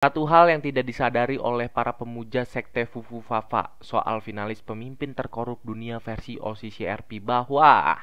Satu hal yang tidak disadari oleh para pemuja sekte Fufu Fafa soal finalis pemimpin terkorup dunia versi OCCRP bahwa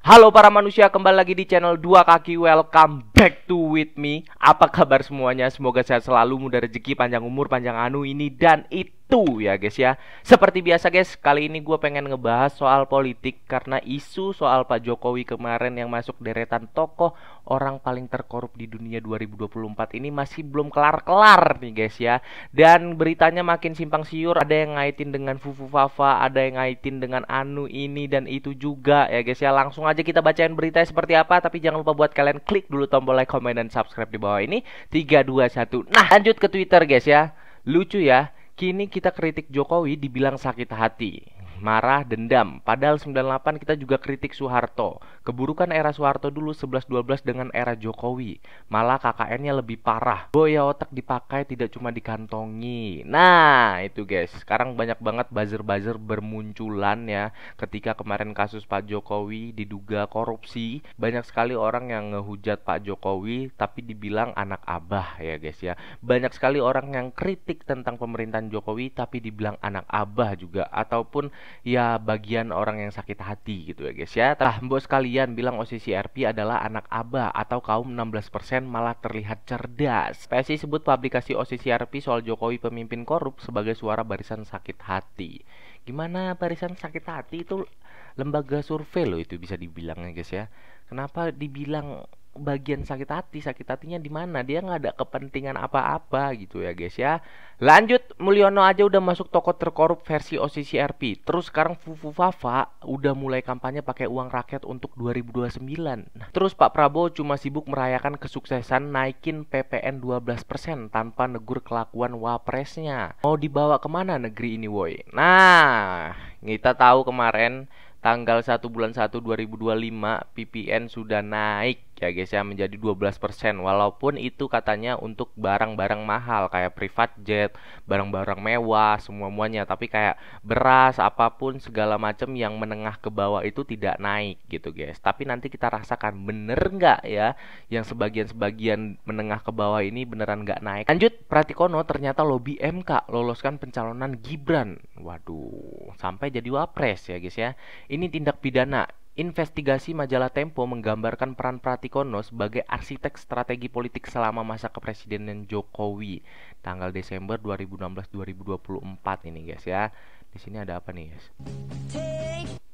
halo para manusia, kembali lagi di channel Dua Kaki. Welcome back to with me. Apa kabar semuanya? Semoga sehat selalu, mudah rezeki, panjang umur, panjang anu ini dan itu ya guys ya. Seperti biasa guys, kali ini gue pengen ngebahas soal politik karena isu soal Pak Jokowi kemarin yang masuk deretan tokoh orang paling terkorup di dunia 2024 ini masih belum kelar-kelar nih guys ya. Dan beritanya makin simpang siur, ada yang ngaitin dengan Fufu Fafa, ada yang ngaitin dengan anu ini dan itu juga ya guys ya. Langsung aja kita bacain beritanya seperti apa, tapi jangan lupa buat kalian klik dulu tombol like, komen, dan subscribe di bawah ini. 3, 2, 1. Nah, lanjut ke Twitter guys ya. Lucu ya, kini kita kritik Jokowi dibilang sakit hati, marah, dendam. Padahal 98 kita juga kritik Soeharto. Keburukan era Soeharto dulu 11-12 dengan era Jokowi. Malah KKN-nya lebih parah. Boya otak dipakai, tidak cuma dikantongi. Nah, itu guys. Sekarang banyak banget buzzer-buzzer bermunculan ya. Ketika kemarin kasus Pak Jokowi diduga korupsi, banyak sekali orang yang ngehujat Pak Jokowi tapi dibilang anak abah ya guys ya. Banyak sekali orang yang kritik tentang pemerintahan Jokowi tapi dibilang anak abah juga, ataupun ya bagian orang yang sakit hati gitu ya guys ya. Bos kalian bilang OCCRP adalah anak abah atau kaum 16% malah terlihat cerdas. PSI sebut publikasi OCCRP soal Jokowi pemimpin korup sebagai suara barisan sakit hati. Gimana barisan sakit hati itu lembaga survei loh, itu bisa dibilang ya guys ya. Kenapa dibilang bagian sakit hati? Sakit hatinya di mana? Dia nggak ada kepentingan apa-apa gitu ya guys ya. Lanjut, Mulyono aja udah masuk toko terkorup versi OCCRP. Terus sekarang Fufu Fafa udah mulai kampanye pakai uang rakyat untuk 2029. Terus Pak Prabowo cuma sibuk merayakan kesuksesan naikin PPN 12% tanpa negur kelakuan wapresnya. Mau dibawa kemana negeri ini woi? Nah, kita tahu kemarin tanggal 1 bulan 1 2025 PPN sudah naik ya guys ya menjadi 12%, walaupun itu katanya untuk barang-barang mahal kayak private jet, barang-barang mewah semuanya, tapi kayak beras apapun segala macam yang menengah ke bawah itu tidak naik gitu guys. Tapi nanti kita rasakan bener nggak ya yang sebagian-sebagian menengah ke bawah ini beneran nggak naik. Lanjut, Pratikono ternyata lobby MK loloskan pencalonan Gibran. Waduh, sampai jadi wapres ya guys ya. Ini tindak pidana. Investigasi majalah Tempo menggambarkan peran Pratikono sebagai arsitek strategi politik selama masa kepresidenan Jokowi tanggal Desember 2016-2024 ini guys ya. Di sini ada apa nih guys?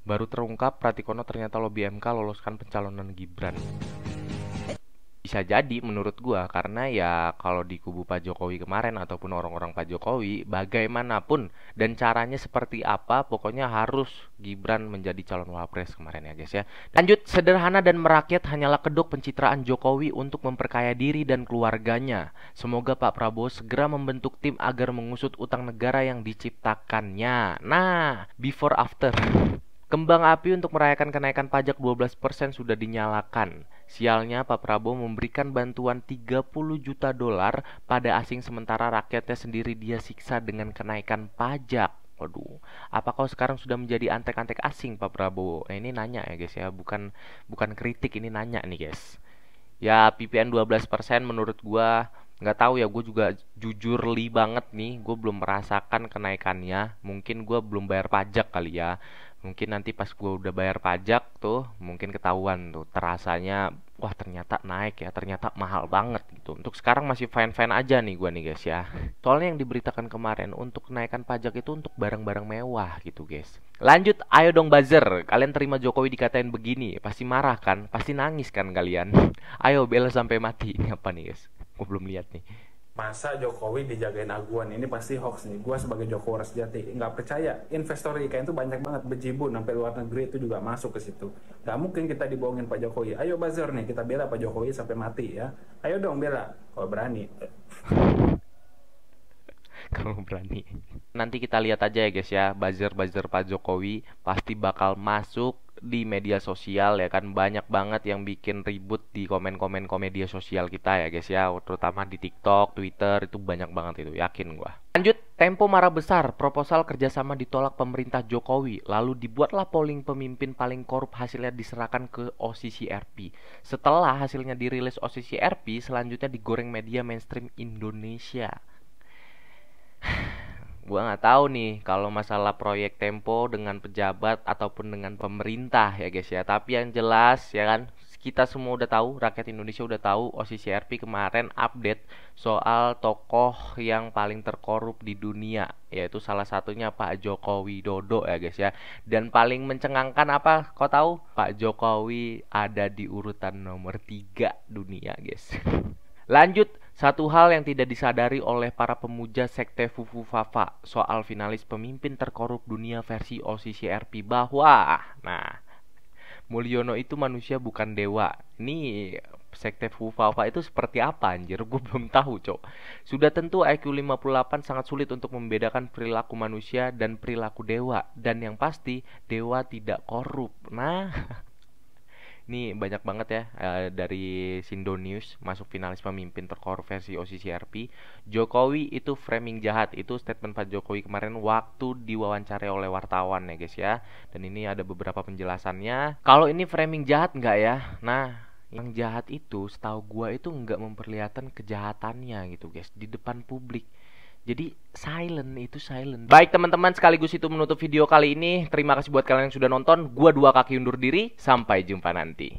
Baru terungkap Pratikono ternyata lobby MK loloskan pencalonan Gibran. Bisa jadi menurut gua, karena ya kalau di kubu Pak Jokowi kemarin ataupun orang-orang Pak Jokowi bagaimanapun dan caranya seperti apa, pokoknya harus Gibran menjadi calon wapres kemarin ya guys ya. Lanjut, sederhana dan merakyat hanyalah kedok pencitraan Jokowi untuk memperkaya diri dan keluarganya. Semoga Pak Prabowo segera membentuk tim agar mengusut utang negara yang diciptakannya. Nah, before after. Kembang api untuk merayakan kenaikan pajak 12% sudah dinyalakan. Sialnya Pak Prabowo memberikan bantuan 30 juta dolar pada asing, sementara rakyatnya sendiri dia siksa dengan kenaikan pajak. Waduh, apa kau sekarang sudah menjadi antek-antek asing Pak Prabowo? Ini nanya ya guys ya, bukan kritik, ini nanya nih guys. Ya PPN 12% menurut gua nggak tahu ya, gue juga jujur banget nih, gue belum merasakan kenaikannya. Mungkin gue belum bayar pajak kali ya. Mungkin nanti pas gue udah bayar pajak tuh mungkin ketahuan tuh terasanya, wah ternyata naik ya, ternyata mahal banget gitu. Untuk sekarang masih fine-fine aja nih gue nih guys ya. Soalnya yang diberitakan kemarin untuk kenaikan pajak itu untuk barang-barang mewah gitu guys. Lanjut, ayo dong buzzer, kalian terima Jokowi dikatain begini, pasti marah kan, pasti nangis kan kalian. Ayo bela sampai mati. Ini apa nih guys? Gue belum lihat nih. Masa Jokowi dijagain aguan, ini pasti hoax nih. Gua sebagai Jokowi sejati nggak percaya. Investor IKN itu banyak banget, bejibun sampai luar negeri itu juga masuk ke situ. Nggak mungkin kita dibohongin Pak Jokowi. Ayo buzzer nih, kita bela Pak Jokowi sampai mati ya. Ayo dong bela, kalau berani. Kalau berani. Nanti kita lihat aja ya guys ya, buzzer-buzzer Pak Jokowi pasti bakal masuk di media sosial ya kan, banyak banget yang bikin ribut di komen-komen media sosial kita ya guys ya, terutama di TikTok, Twitter, itu banyak banget itu, yakin gua. Lanjut, Tempo marah besar, proposal kerjasama ditolak pemerintah Jokowi, lalu dibuatlah polling pemimpin paling korup, hasilnya diserahkan ke OCC RP. Setelah hasilnya dirilis OCC RP, selanjutnya digoreng media mainstream Indonesia. Gua nggak tahu nih kalau masalah proyek Tempo dengan pejabat ataupun dengan pemerintah ya guys ya. Tapi yang jelas ya kan, kita semua udah tahu, rakyat Indonesia udah tahu, OCCRP kemarin update soal tokoh yang paling terkorup di dunia, yaitu salah satunya Pak Joko Widodo ya guys ya. Dan paling mencengangkan apa? Kau tahu? Pak Jokowi ada di urutan nomor 3 dunia guys. Lanjut, satu hal yang tidak disadari oleh para pemuja sekte Fufu Fafa soal finalis pemimpin terkorup dunia versi OCCRP bahwa, nah, Mulyono itu manusia bukan dewa. Ini sekte Fufu Fafa itu seperti apa anjir? Gue belum tahu, cok. Sudah tentu IQ 58 sangat sulit untuk membedakan perilaku manusia dan perilaku dewa. Dan yang pasti, dewa tidak korup. Nah, ini banyak banget ya, dari Sindonews masuk finalis pemimpin terkorup versi OCCRP. Jokowi itu framing jahat, itu statement Pak Jokowi kemarin waktu diwawancarai oleh wartawan ya guys ya. Dan ini ada beberapa penjelasannya. Kalau ini framing jahat nggak ya? Nah, yang jahat itu setahu gua itu nggak memperlihatkan kejahatannya gitu guys di depan publik. Jadi silent, itu silent. Baik teman-teman, sekaligus itu menutup video kali ini. Terima kasih buat kalian yang sudah nonton. Gua Dua Kaki undur diri. Sampai jumpa nanti.